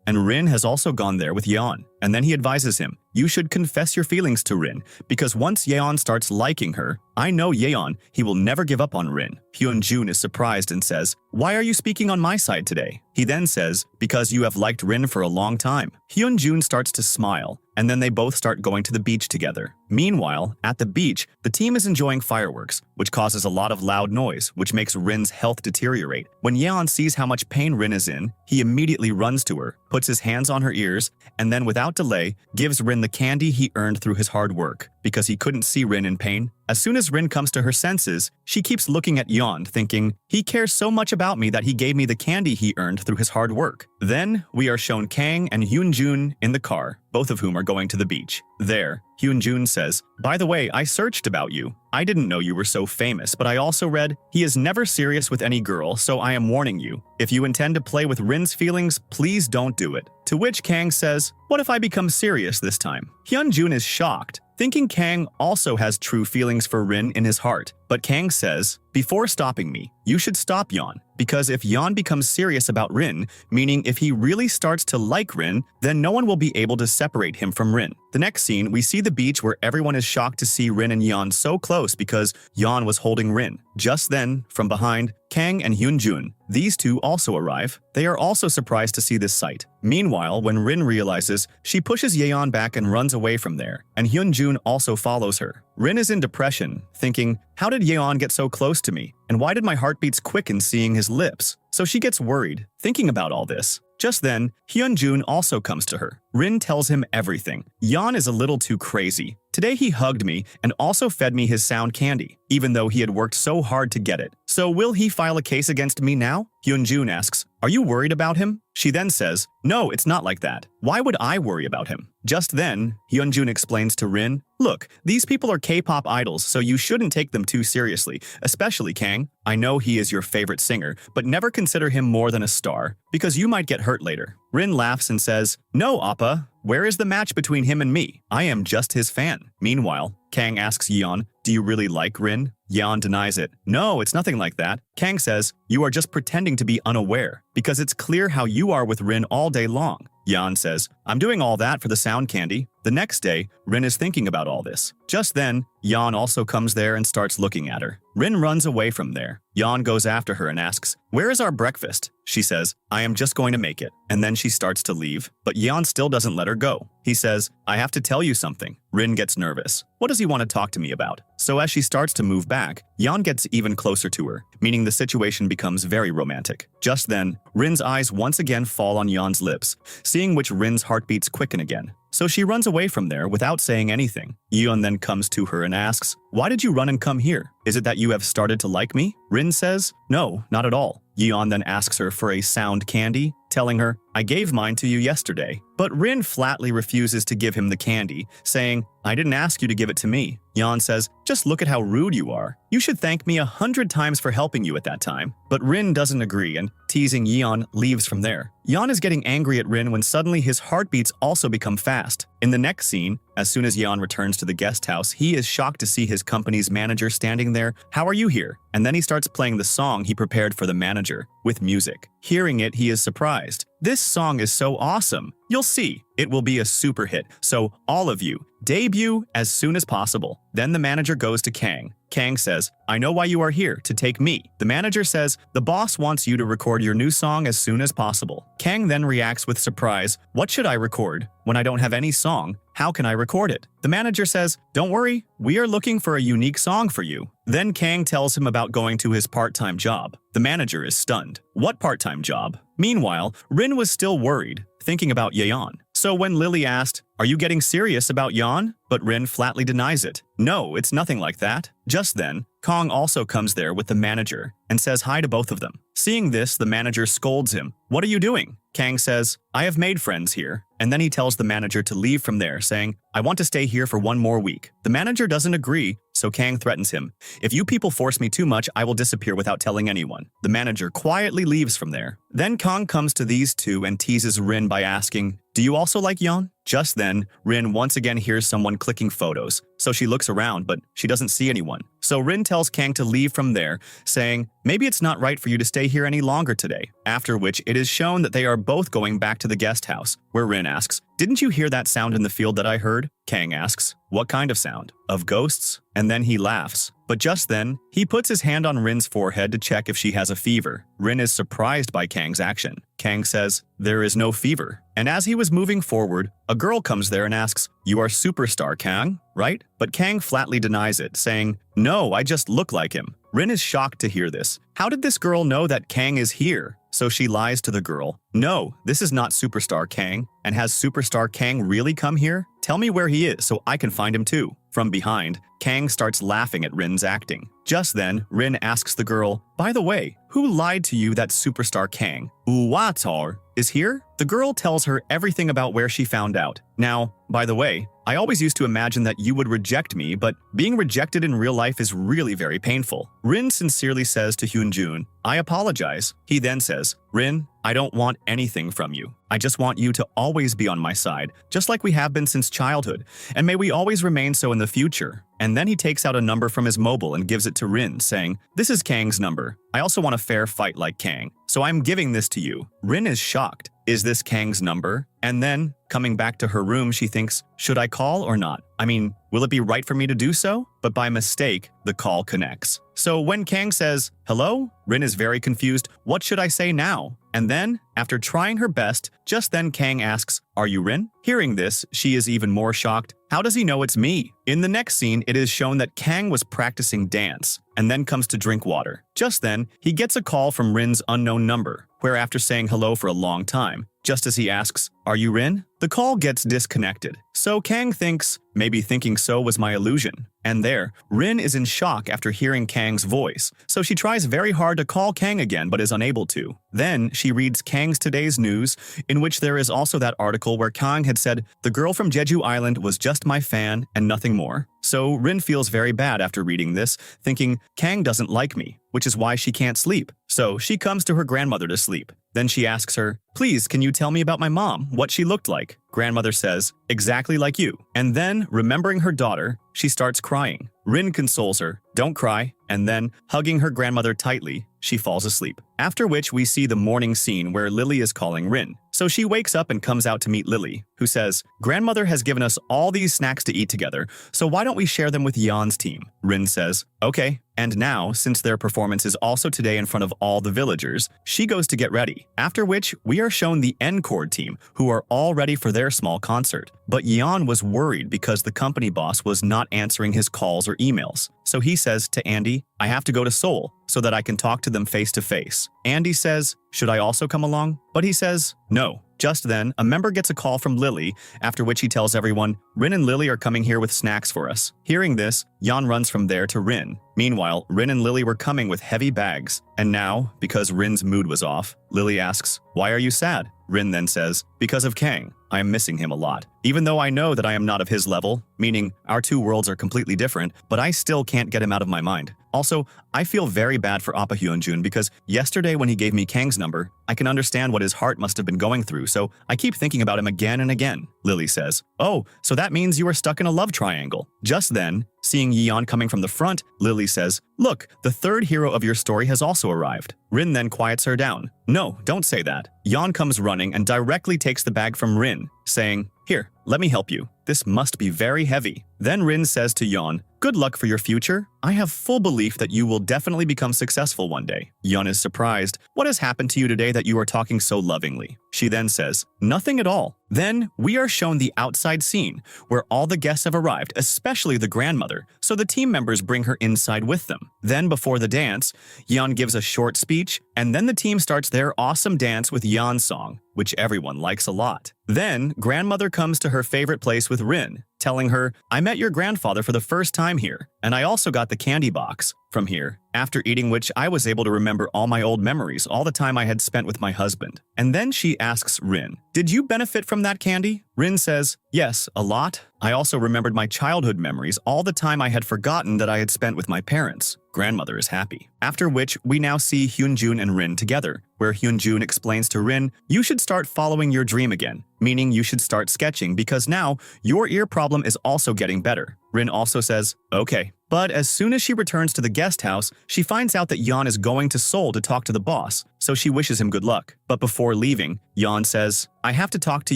and Rin has also gone there with Yeon. And then he advises him, you should confess your feelings to Rin, because once Yeon starts liking her, I know Yeon, he will never give up on Rin. Hyunjun is surprised and says, why are you speaking on my side today? He then says, because you have liked Rin for a long time. Hyunjun starts to smile, and then they both start going to the beach together. Meanwhile, at the beach, the team is enjoying fireworks, which causes a lot of loud noise, which makes Rin's health deteriorate. When Yeon sees how much pain Rin is in, he immediately runs to her, puts his hands on her ears, and then without delay, gives Rin the candy he earned through his hard work. Because he couldn't see Rin in pain, as soon as Rin comes to her senses, she keeps looking at Yeon, thinking, he cares so much about me that he gave me the candy he earned through his hard work. Then, we are shown Kang and Hyunjun in the car, both of whom are going to the beach. There, Hyunjun says, by the way, I searched about you. I didn't know you were so famous, but I also read, he is never serious with any girl, so I am warning you. If you intend to play with Rin's feelings, please don't do it. To which Kang says, what if I become serious this time? Hyunjun is shocked, thinking Kang also has true feelings for Rin in his heart. But Kang says, before stopping me, you should stop Yeon, because if Yeon becomes serious about Rin, meaning if he really starts to like Rin, then no one will be able to separate him from Rin. The next scene, we see the beach where everyone is shocked to see Rin and Yeon so close because Yeon was holding Rin. Just then, from behind, Kang and Hyunjun, these two also arrive. They are also surprised to see this sight. Meanwhile, when Rin realizes, she pushes Yeon back and runs away from there, and Hyunjun also follows her. Rin is in depression, thinking, how did Yeon get so close to me? And why did my heartbeats quicken seeing his lips? So she gets worried, thinking about all this. Just then, Hyunjun also comes to her. Rin tells him everything. Yeon is a little too crazy. Today he hugged me and also fed me his sound candy, even though he had worked so hard to get it. So will he file a case against me now? Hyunjun asks, are you worried about him? She then says, no, it's not like that. Why would I worry about him? Just then, Hyunjun explains to Rin, look, these people are K-pop idols, so you shouldn't take them too seriously, especially Kang. I know he is your favorite singer, but never consider him more than a star, because you might get hurt later. Rin laughs and says, no, Appa, where is the match between him and me? I am just his fan. Meanwhile, Kang asks Yeon, do you really like Rin? Yeon denies it. No, it's nothing like that. Kang says, you are just pretending to be unaware, because it's clear how you are with Rin all day long. Yeon says, I'm doing all that for the sound candy. The next day, Rin is thinking about all this. Just then, Yeon also comes there and starts looking at her. Rin runs away from there. Yeon goes after her and asks, where is our breakfast? She says, I am just going to make it. And then she starts to leave, but Yeon still doesn't let her go. He says, I have to tell you something. Rin gets nervous. What does he want to talk to me about? So as she starts to move back, Yeon gets even closer to her, meaning the situation becomes very romantic. Just then, Rin's eyes once again fall on Yeon's lips, seeing which Rin's heartbeats quicken again. So she runs away from there without saying anything. Yeon then comes to her and asks, why did you run and come here? Is it that you have started to like me? Rin says, no, not at all. Yeon then asks her for a sound candy, telling her, I gave mine to you yesterday. But Rin flatly refuses to give him the candy, saying, I didn't ask you to give it to me. Yeon says, just look at how rude you are. You should thank me 100 times for helping you at that time. But Rin doesn't agree and, teasing Yeon, leaves from there. Yeon is getting angry at Rin when suddenly his heartbeats also become fast. In the next scene, as soon as Yeon returns to the guest house, he is shocked to see his company's manager standing there. How are you here? And then he starts playing the song he prepared for the manager, with music. Hearing it, he is surprised. This song is so awesome. You'll see, it will be a super hit. So all of you, debut as soon as possible. Then the manager goes to Kang. Kang says, I know why you are here, to take me. The manager says, the boss wants you to record your new song as soon as possible. Kang then reacts with surprise, what should I record? When I don't have any song, how can I record it? The manager says, don't worry, we are looking for a unique song for you. Then Kang tells him about going to his part-time job. The manager is stunned. What part-time job? Meanwhile, Rin was still worried, thinking about Yeon. So when Lily asked, are you getting serious about Yeon? But Rin flatly denies it. No, it's nothing like that. Just then, Kong also comes there with the manager and says hi to both of them. Seeing this, the manager scolds him. What are you doing? Kang says, I have made friends here. And then he tells the manager to leave from there, saying, I want to stay here for 1 more week. The manager doesn't agree, so Kang threatens him. If you people force me too much, I will disappear without telling anyone. The manager quietly leaves from there. Then Kong comes to these two and teases Rin by asking, do you also like Yeon? Just then, Rin once again hears someone clicking photos, so she looks around, but she doesn't see anyone. So Rin tells Kang to leave from there, saying, maybe it's not right for you to stay here any longer today. After which, it is shown that they are both going back to the guest house, where Rin asks, didn't you hear that sound in the field that I heard? Kang asks, what kind of sound? Of ghosts? And then he laughs. But just then, he puts his hand on Rin's forehead to check if she has a fever. Rin is surprised by Kang's action. Kang says, there is no fever. And as he was moving forward, a girl comes there and asks, you are superstar Kang, right? But Kang flatly denies it, saying, no, I just look like him. Rin is shocked to hear this. How did this girl know that Kang is here? So she lies to the girl. No, this is not Superstar Kang. And has Superstar Kang really come here? Tell me where he is so I can find him too. From behind, Kang starts laughing at Rin's acting. Just then, Rin asks the girl, by the way, who lied to you that Superstar Kang, Uwatar, is here? The girl tells her everything about where she found out. Now, by the way, I always used to imagine that you would reject me, but being rejected in real life is really very painful. Rin sincerely says to Hyunjun, I apologize. He then says, Rin, I don't want anything from you. I just want you to always be on my side, just like we have been since childhood, and may we always remain so in the future. And then he takes out a number from his mobile and gives it to Rin, saying, this is Kang's number. I also want a fair fight like Kang, so I'm giving this to you. Rin is shocked. Is this Kang's number? And then, coming back to her room, she thinks, should I call or not? I mean, will it be right for me to do so? But by mistake, the call connects. So when Kang says, hello, Rin is very confused. What should I say now? And then, after trying her best, just then Kang asks, are you Rin? Hearing this, she is even more shocked. How does he know it's me? In the next scene, it is shown that Kang was practicing dance and then comes to drink water. Just then, he gets a call from Rin's unknown number, where after saying hello for a long time, just as he asks, "Are you Rin?" the call gets disconnected. So Kang thinks, maybe thinking so was my illusion. And there, Rin is in shock after hearing Kang's voice, so she tries very hard to call Kang again but is unable to. Then, she reads Kang's today's news, in which there is also that article where Kang had said, "The girl from Jeju Island was just my fan and nothing more." So Rin feels very bad after reading this, thinking, Kang doesn't like me, which is why she can't sleep. So she comes to her grandmother to sleep. Then she asks her, "Please, can you tell me about my mom, what she looked like?" Grandmother says, "Exactly like you." And then, remembering her daughter, she starts crying. Rin consoles her, "Don't cry," and then, hugging her grandmother tightly, she falls asleep. After which we see the morning scene where Lily is calling Rin. So she wakes up and comes out to meet Lily, who says, "Grandmother has given us all these snacks to eat together, so why don't we share them with Yeon's team?" Rin says, "Okay." And now, since their performance is also today in front of all the villagers, she goes to get ready. After which, we are shown the Encore team, who are all ready for their small concert. But Yeon was worried because the company boss was not answering his calls or emails. So he says to Andy, "I have to go to Seoul so that I can talk to them face to face." Andy says, "Should I also come along?" But he says, "No." Just then, a member gets a call from Lily, after which he tells everyone, "Rin and Lily are coming here with snacks for us." Hearing this, Yeon runs from there to Rin. Meanwhile, Rin and Lily were coming with heavy bags. And now, because Rin's mood was off, Lily asks, "Why are you sad?" Rin then says, "Because of Kang. I am missing him a lot. Even though I know that I am not of his level, meaning our two worlds are completely different, but I still can't get him out of my mind. Also, I feel very bad for Appa Hyunjun because yesterday when he gave me Kang's number, I can understand what his heart must have been going through, so I keep thinking about him again and again." Lily says, "Oh, so that means you are stuck in a love triangle." Just then, seeing Yeon coming from the front, Lily says, "Look, the third hero of your story has also arrived." Rin then quiets her down. "No, don't say that." Yeon comes running and directly takes the bag from Rin, saying, "Here, let me help you. This must be very heavy." Then Rin says to Yeon, "Good luck for your future. I have full belief that you will definitely become successful one day." Yeon is surprised. "What has happened to you today that you are talking so lovingly?" She then says, "Nothing at all." Then we are shown the outside scene, where all the guests have arrived, especially the grandmother, so the team members bring her inside with them. Then before the dance, Yeon gives a short speech, and then the team starts their awesome dance with Yeon's song, which everyone likes a lot. Then, grandmother comes to her favorite place with Rin, telling her, "I met your grandfather for the first time here, and I also got the candy box from here," after eating which I was able to remember all my old memories, all the time I had spent with my husband. And then she asks Rin, "Did you benefit from that candy?" Rin says, "Yes, a lot. I also remembered my childhood memories, all the time I had forgotten that I had spent with my parents." Grandmother is happy. After which, we now see Hyunjun and Rin together, where Hyunjun explains to Rin, "You should start following your dream again," meaning you should start sketching because now your ear problem is also getting better. Rin also says, "Okay." But as soon as she returns to the guest house, she finds out that Yeon is going to Seoul to talk to the boss, so she wishes him good luck. But before leaving, Yeon says, "I have to talk to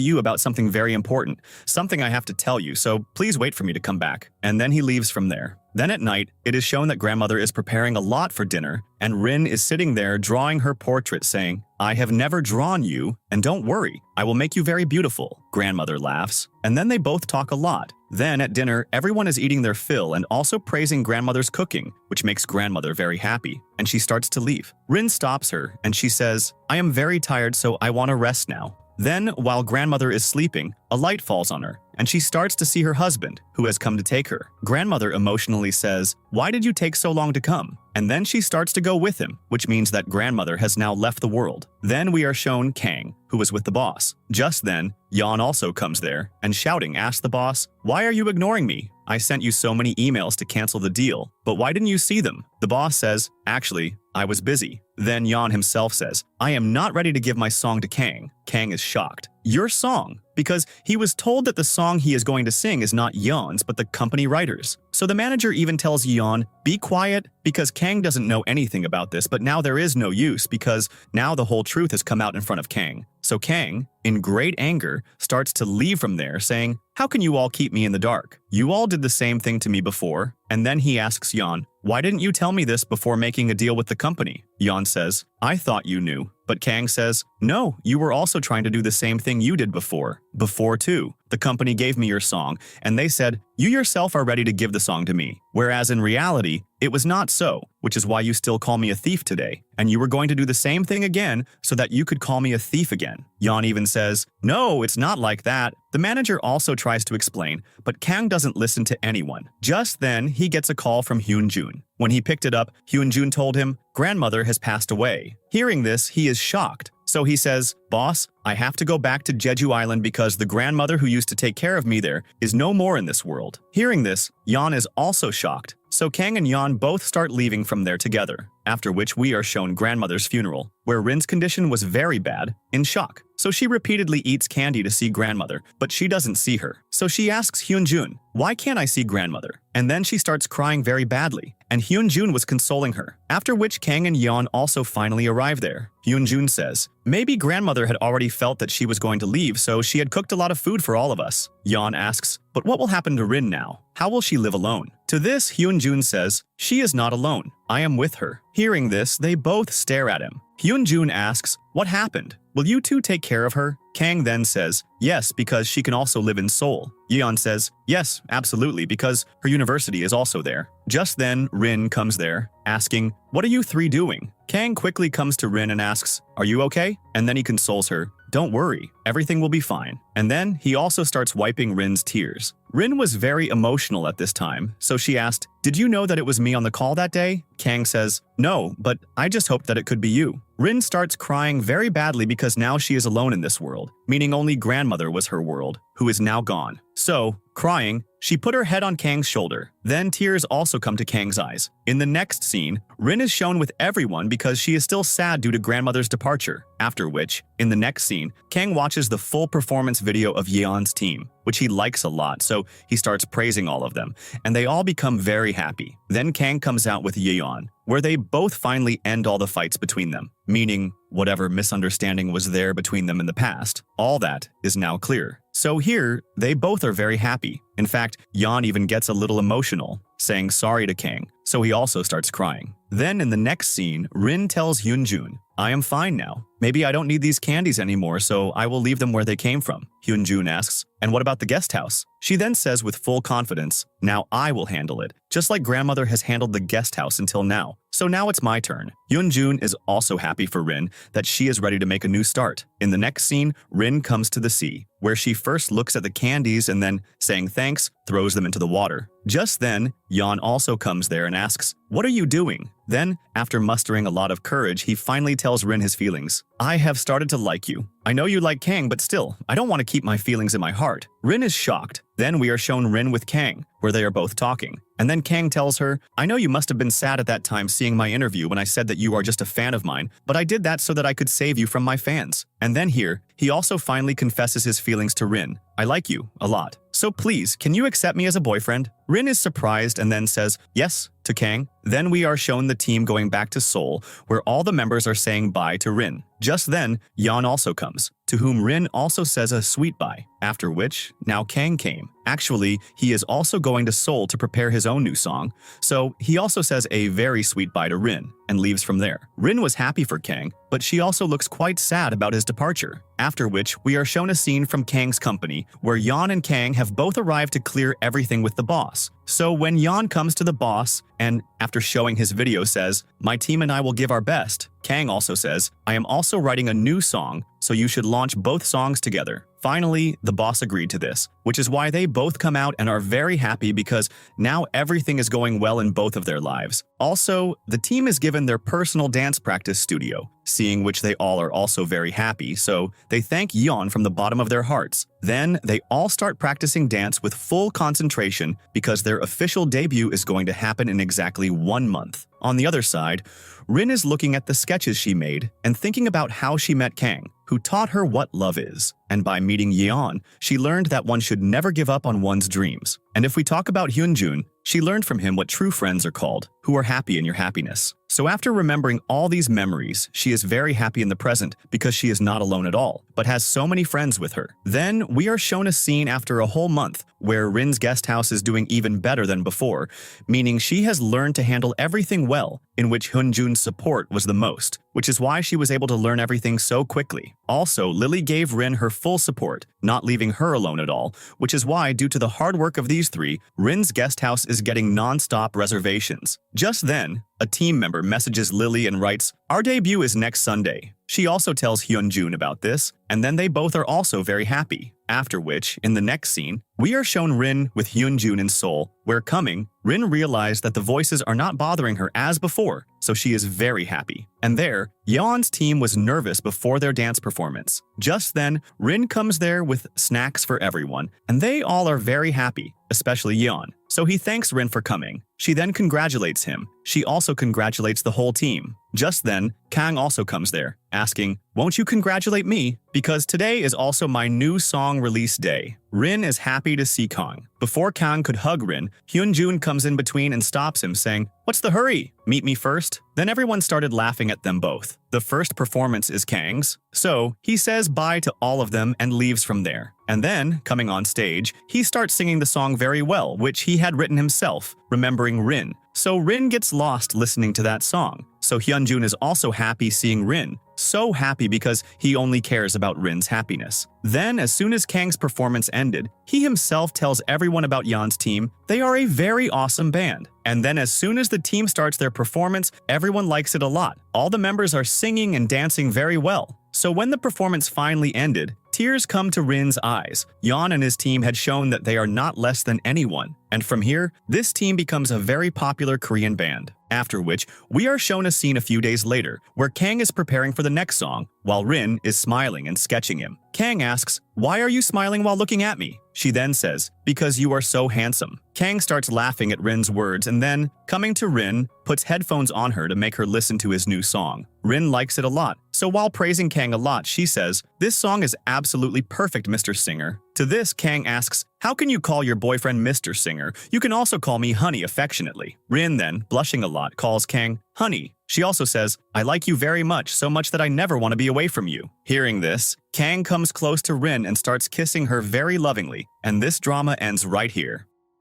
you about something very important, something I have to tell you, so please wait for me to come back." And then he leaves from there. Then at night, it is shown that grandmother is preparing a lot for dinner, and Rin is sitting there drawing her portrait saying, "I have never drawn you, and don't worry, I will make you very beautiful." Grandmother laughs, and then they both talk a lot. Then at dinner, everyone is eating their fill and also praising grandmother's cooking, which makes grandmother very happy, and she starts to leave. Rin stops her, and she says, "I am very tired, so I want to rest now." Then, while grandmother is sleeping, a light falls on her, and she starts to see her husband, who has come to take her. Grandmother emotionally says, "Why did you take so long to come?" And then she starts to go with him, which means that grandmother has now left the world. Then we are shown Kang, who was with the boss. Just then, Yeon also comes there, and shouting asks the boss, "Why are you ignoring me? I sent you so many emails to cancel the deal, but why didn't you see them?" The boss says, "Actually, I was busy." Then Yeon himself says, "I am not ready to give my song to Kang." Kang is shocked. "Your song?" Because he was told that the song he is going to sing is not Yeon's, but the company writer's. So the manager even tells Yeon, "Be quiet," because Kang doesn't know anything about this, but now there is no use because now the whole truth has come out in front of Kang. So Kang, in great anger, starts to leave from there, saying, "How can you all keep me in the dark? You all did the same thing to me before." And then he asks Yeon, "Why didn't you tell me this before making a deal with the company?" Yeon says, "I thought you knew." But Kang says, "No, you were also trying to do the same thing you did before. Before too. The company gave me your song, and they said, you yourself are ready to give the song to me. Whereas in reality, it was not so, which is why you still call me a thief today. And you were going to do the same thing again so that you could call me a thief again. Yeon even says, no, it's not like that. The manager also tries to explain, but Kang doesn't listen to anyone. Just then, he gets a call from Hyun-jun. When he picked it up, Hyun-jun told him, grandmother has passed away. Hearing this, he is shocked. So he says, boss, I have to go back to Jeju Island because the grandmother who used to take care of me there is no more in this world. Hearing this, Yeon is also shocked. So Kang and Yeon both start leaving from there together, after which we are shown grandmother's funeral, where Rin's condition was very bad, in shock. So she repeatedly eats candy to see grandmother, but she doesn't see her. So she asks Hyun-jun, why can't I see grandmother? And then she starts crying very badly, and Hyun-jun was consoling her, after which Kang and Yeon also finally arrive there. Hyun-jun says, maybe grandmother had already felt that she was going to leave, so she had cooked a lot of food for all of us. Yeon asks, but what will happen to Rin now? How will she live alone? To this, Hyun-jun says, she is not alone. I am with her. Hearing this, they both stare at him. Hyun-jun asks, what happened? Will you two take care of her? Kang then says, yes, because she can also live in Seoul. Yeon says, yes, absolutely, because her university is also there. Just then, Rin comes there, asking, what are you three doing? Kang quickly comes to Rin and asks, are you okay? And then he consoles her, don't worry, everything will be fine. And then he also starts wiping Rin's tears. Rin was very emotional at this time, so she asked, did you know that it was me on the call that day? Kang says, no, but I just hoped that it could be you. Rin starts crying very badly because now she is alone in this world, meaning only grandmother was her world, who is now gone. So, crying, she put her head on Kang's shoulder. Then tears also come to Kang's eyes. In the next scene, Rin is shown with everyone because she is still sad due to grandmother's departure. After which, in the next scene, Kang watches the full performance video of Yeon's team, which he likes a lot, so he starts praising all of them, and they all become very happy. Then Kang comes out with Yeon, where they both finally end all the fights between them, meaning whatever misunderstanding was there between them in the past, all that is now clear. So here, they both are very happy. In fact, Yeon even gets a little emotional, saying sorry to Kang, so he also starts crying. Then in the next scene, Rin tells Hyun-jun, I am fine now. Maybe I don't need these candies anymore, so I will leave them where they came from. Hyun-jun asks, and what about the guest house? She then says with full confidence, now I will handle it, just like grandmother has handled the guest house until now. So now it's my turn. Hyun-jun is also happy for Rin that she is ready to make a new start. In the next scene, Rin comes to the sea, where she first looks at the candies and then, saying thanks, throws them into the water. Just then, Yeon also comes there and asks, what are you doing? Then, after mustering a lot of courage, he finally tells Rin his feelings. I have started to like you. I know you like Kang, but still, I don't want to keep my feelings in my heart. Rin is shocked. Then we are shown Rin with Kang, where they are both talking. And then Kang tells her, I know you must have been sad at that time seeing my interview when I said that you are just a fan of mine, but I did that so that I could save you from my fans. And then here, he also finally confesses his feelings to Rin. I like you a lot. So please, can you accept me as a boyfriend? Rin is surprised and then says, yes, to Kang. Then we are shown the team going back to Seoul, where all the members are saying bye to Rin. Just then, Yeon also comes, to whom Rin also says a sweet bye, after which, now Kang came. Actually, he is also going to Seoul to prepare his own new song, so he also says a very sweet bye to Rin, and leaves from there. Rin was happy for Kang, but she also looks quite sad about his departure. After which, we are shown a scene from Kang's company, where Yeon and Kang have both arrived to clear everything with the boss. So when Yeon comes to the boss, and after showing his video says, my team and I will give our best, Kang also says, I am also writing a new song, so you should launch both songs together. Finally, the boss agreed to this, which is why they both come out and are very happy because now everything is going well in both of their lives. Also, the team is given their personal dance practice studio, seeing which they all are also very happy, so they thank Yeon from the bottom of their hearts. Then, they all start practicing dance with full concentration because their official debut is going to happen in exactly 1 month. On the other side, Rin is looking at the sketches she made and thinking about how she met Kang, who taught her what love is. And by meeting Yeon, she learned that one should never give up on one's dreams. And if we talk about Hyun-jun, she learned from him what true friends are called. who are happy in your happiness. So after remembering all these memories, she is very happy in the present because she is not alone at all, but has so many friends with her. Then we are shown a scene after a whole month where Rin's guest house is doing even better than before, meaning she has learned to handle everything well, in which Hyunjun's support was the most, which is why she was able to learn everything so quickly. Also, Lily gave Rin her full support, not leaving her alone at all, which is why, due to the hard work of these three, Rin's guest house is getting non-stop reservations. Just then, a team member messages Lily and writes, "Our debut is next Sunday." She also tells Hyunjun about this, and then they both are also very happy. After which, in the next scene, we are shown Rin with Hyunjun in Seoul, where coming, Rin realized that the voices are not bothering her as before, so she is very happy. And there, Yeon's team was nervous before their dance performance. Just then, Rin comes there with snacks for everyone, and they all are very happy, especially Yeon. So he thanks Rin for coming. She then congratulates him. She also congratulates the whole team. Just then, Kang also comes there, asking, "Won't you congratulate me? Because today is also my new song release day." Rin is happy to see Kang. Before Kang could hug Rin, Hyunjun comes in between and stops him, saying, "What's the hurry? Meet me first?" Then everyone started laughing at them both. The first performance is Kang's, so he says bye to all of them and leaves from there. And then, coming on stage, he starts singing the song very well, which he had written himself, remembering Rin. So Rin gets lost listening to that song. So Hyunjun is also happy seeing Rin. So happy because he only cares about Rin's happiness. Then, as soon as Kang's performance ended, he himself tells everyone about Yeon's team. They are a very awesome band. And then as soon as the team starts their performance, everyone likes it a lot. All the members are singing and dancing very well. So when the performance finally ended, tears come to Rin's eyes. Yeon and his team had shown that they are not less than anyone. And from here, this team becomes a very popular Korean band. After which, we are shown a scene a few days later, where Kang is preparing for the next song, while Rin is smiling and sketching him. Kang asks, "Why are you smiling while looking at me?" She then says, "Because you are so handsome." Kang starts laughing at Rin's words and then, coming to Rin, puts headphones on her to make her listen to his new song. Rin likes it a lot, so while praising Kang a lot, she says, "This song is absolutely perfect, Mr. Singer." To this, Kang asks, "How can you call your boyfriend Mr. Singer? You can also call me Honey affectionately." Rin then, blushing a lot, calls Kang Honey. She also says, "I like you very much, so much that I never want to be away from you." Hearing this, Kang comes close to Rin and starts kissing her very lovingly, and this drama ends right here.